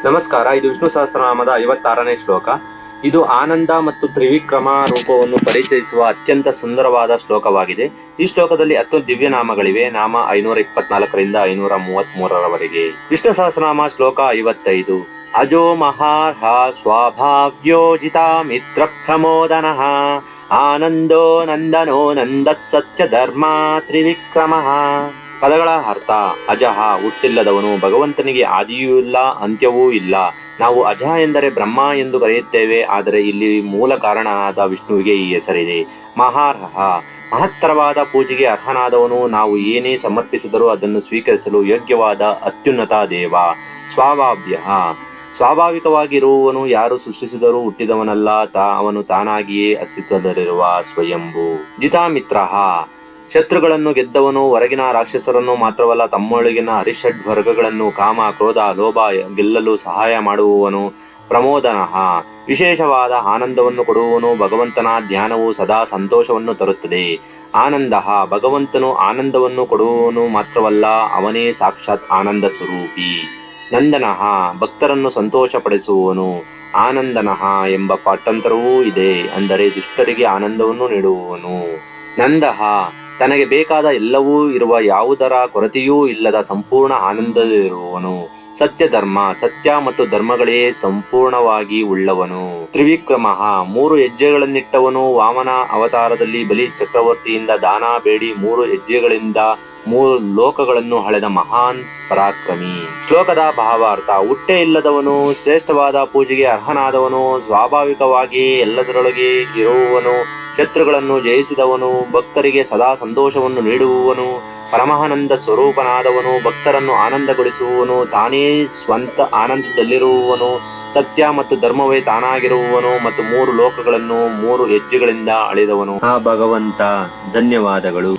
ನಮಸ್ಕಾರ. ಇದು ವಿಷ್ಣು ಸಹಸ್ರನಾಮದ 56ನೇ ಶ್ಲೋಕ. ಇದು ಆನಂದ ಮತ್ತು ತ್ರಿವಿಕ್ರಮ ರೂಪವನ್ನು ಪರಿಚಯಿಸುವ ಅತ್ಯಂತ ಸುಂದರವಾದ ಶ್ಲೋಕವಾಗಿದೆ. ಈ ಶ್ಲೋಕದಲ್ಲಿ 10 ದಿವ್ಯ ನಾಮಗಳಿವೆ. ನಾಮ 524ರಿಂದ 533ರವರೆಗೆ. ವಿಷ್ಣು ಸಹಸ್ರನಾಮ ಶ್ಲೋಕ 55. ಅಜೋ ಮಹಾರ್ಹ ಸ್ವಾಭಾವ್ಯೋಜಿತ ಮಿತ್ರ ಪ್ರಮೋದನಃ ಆನಂದೋ ನಂದನೋ ನಂದತ್ ಸತ್ಯ ಧರ್ಮ ತ್ರಿವಿಕ್ರಮ. ಪದಗಳ ಅರ್ಥ: ಅಜಃ ಹುಟ್ಟಿಲ್ಲದವನು, ಭಗವಂತನಿಗೆ ಆದಿಯೂ ಇಲ್ಲ ಅಂತ್ಯವೂ ಇಲ್ಲ. ನಾವು ಅಜ ಎಂದರೆ ಬ್ರಹ್ಮ ಎಂದು ಕರೆಯುತ್ತೇವೆ, ಆದರೆ ಇಲ್ಲಿ ಮೂಲ ಕಾರಣನಾದ ವಿಷ್ಣುವಿಗೆ ಈ ಹೆಸರಿದೆ. ಮಹಾರ್ಹ ಮಹತ್ತರವಾದ ಪೂಜೆಗೆ ಅರ್ಹನಾದವನು, ನಾವು ಏನೇ ಸಮರ್ಪಿಸಿದರೂ ಅದನ್ನು ಸ್ವೀಕರಿಸಲು ಯೋಗ್ಯವಾದ ಅತ್ಯುನ್ನತ ದೇವ. ಸ್ವಾಭಾವ್ಯ ಸ್ವಾಭಾವಿಕವಾಗಿರುವವನು, ಯಾರು ಸೃಷ್ಟಿಸಿದರೂ ಹುಟ್ಟಿದವನಲ್ಲ, ಅವನು ತಾನಾಗಿಯೇ ಅಸ್ತಿತ್ವದಲ್ಲಿರುವ ಸ್ವಯಂಭೂ. ಜಿತಾಮಿತ್ರ ಶತ್ರುಗಳನ್ನು ಗೆದ್ದವನು, ಹೊರಗಿನ ರಾಕ್ಷಸರನ್ನು ಮಾತ್ರವಲ್ಲ ತಮ್ಮೊಳಗಿನ ಹರಿಷಡ್ ವರ್ಗಗಳನ್ನು ಕಾಮ ಕ್ರೋಧ ಲೋಭ ಗೆಲ್ಲಲು ಸಹಾಯ ಮಾಡುವವನು. ಪ್ರಮೋದನಃ ವಿಶೇಷವಾದ ಆನಂದವನ್ನು ಕೊಡುವವನು, ಭಗವಂತನ ಧ್ಯಾನವು ಸದಾ ಸಂತೋಷವನ್ನು ತರುತ್ತದೆ. ಆನಂದ ಭಗವಂತನು ಆನಂದವನ್ನು ಕೊಡುವವನು ಮಾತ್ರವಲ್ಲ, ಅವನೇ ಸಾಕ್ಷಾತ್ ಆನಂದ ಸ್ವರೂಪಿ. ನಂದನಃ ಭಕ್ತರನ್ನು ಸಂತೋಷಪಡಿಸುವವನು. ಆನಂದನಃ ಎಂಬ ಪಾಠಾಂತರವೂ ಇದೆ, ಅಂದರೆ ದುಷ್ಟರಿಗೆ ಆನಂದವನ್ನು ನೀಡುವವನು. ನಂದಃ ತನಗೆ ಬೇಕಾದ ಎಲ್ಲವೂ ಇರುವ, ಯಾವುದರ ಕೊರತೆಯೂ ಇಲ್ಲದ ಸಂಪೂರ್ಣ ಆನಂದದಲ್ಲಿರುವವನು. ಸತ್ಯ ಧರ್ಮ ಸತ್ಯ ಮತ್ತು ಧರ್ಮಗಳೇ ಸಂಪೂರ್ಣವಾಗಿ ಉಳ್ಳವನು. ತ್ರಿವಿಕ್ರಮ 3 ಹೆಜ್ಜೆಗಳನ್ನಿಟ್ಟವನು. ವಾಮನ ಅವತಾರದಲ್ಲಿ ಬಲಿ ಚಕ್ರವರ್ತಿಯಿಂದ ದಾನ ಬೇಡಿ 3 ಹೆಜ್ಜೆಗಳಿಂದ 3 ಲೋಕಗಳನ್ನು ಹಳೆದ ಮಹಾನ್ ಪರಾಕ್ರಮಿ. ಶ್ಲೋಕದ ಭಾವಾರ್ಥ: ಹುಟ್ಟೆ ಇಲ್ಲದವನು, ಶ್ರೇಷ್ಠವಾದ ಪೂಜೆಗೆ ಅರ್ಹನಾದವನು, ಸ್ವಾಭಾವಿಕವಾಗಿ ಎಲ್ಲದರೊಳಗೆ ಇರುವವನು, ಶತ್ರುಗಳನ್ನು ಜಯಿಸಿದವನು, ಭಕ್ತರಿಗೆ ಸದಾ ಸಂತೋಷವನ್ನು ನೀಡುವವನು, ಪರಮಾನಂದ ಸ್ವರೂಪನಾದವನು, ಭಕ್ತರನ್ನು ಆನಂದಗೊಳಿಸುವವನು, ತಾನೇ ಸ್ವಂತ ಆನಂದದಲ್ಲಿರುವವನು, ಸತ್ಯ ಮತ್ತು ಧರ್ಮವೇ ತಾನಾಗಿರುವವನು ಮತ್ತು 3 ಲೋಕಗಳನ್ನು 3 ಹೆಜ್ಜೆಗಳಿಂದ ಅಳೆದವನು. ಆ ಭಗವಂತ ಧನ್ಯವಾದಗಳು.